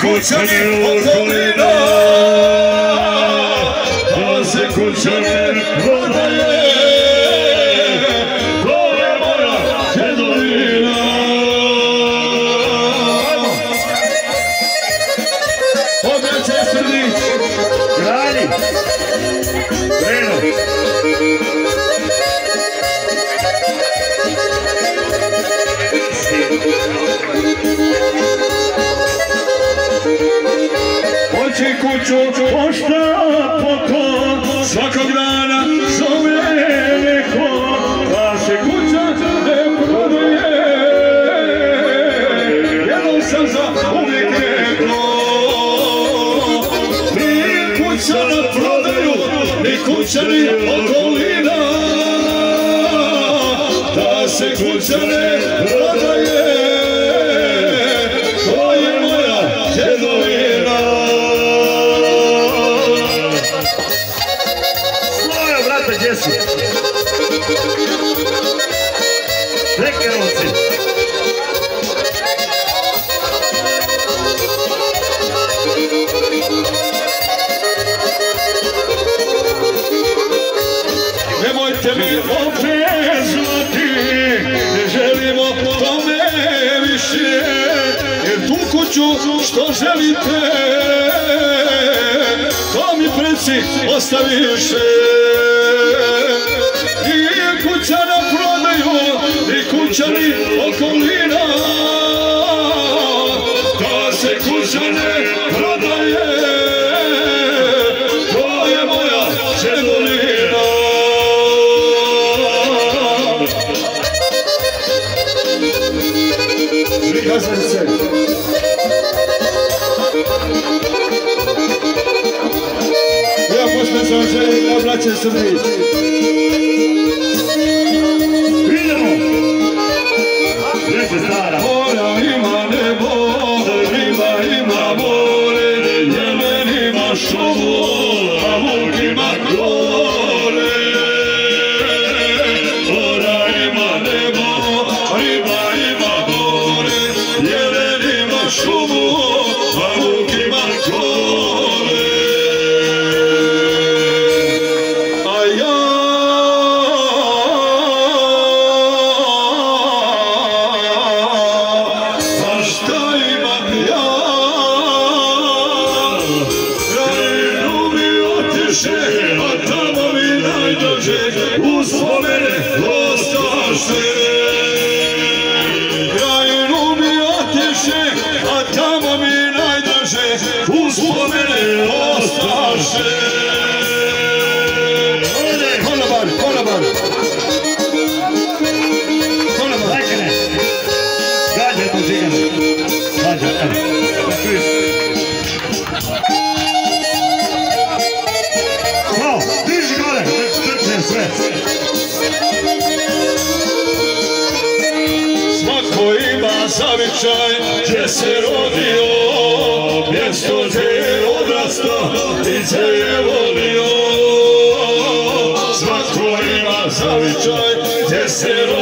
kućani okolina, da se kućani prodaje, to je moja djedovina. Obraćaj Srdić, grani, Breno. Oči kuću pošta poko, svakog dana zove neko, da se kuća ne prodaje, jednom sam za uvijek rekao. Nije kuća na prodaju, ni kuća ni okolina, da se kuća ne prodaje, to je moja djedovina. Svoja brata, gdje si? Rekerovci. Nemojte mi obvezati, ne želimo tome više, jer tu kuću što želite, to mi preci ostaviše. Nije kuća na prodaju, ni kuća ni okolina, da se kuća ne prodaje, to je moja djedovina. Prikaznice. Ja pošle sam želim da braće Srdić. Idemo! Reče stara. Mora ima nebo, riba ima more, jelen ima šumu, a vuk ima gore. Mora ima nebo, riba ima more, jelen ima šumu, a vuk ima gore. A ja a tamo mi najdođe uspomene ostaše. Krajinu mi otiše, a tamo mi najdođe uspomene ostaše. Konobar, konobar. Konobar. Lekene. Gađe tu cigane. Gađe, evo. Svako ima zavičaj gdje se rodio, mjesto gdje je odrastao i gdje je volio. Svako ima zavičaj gdje se rodio.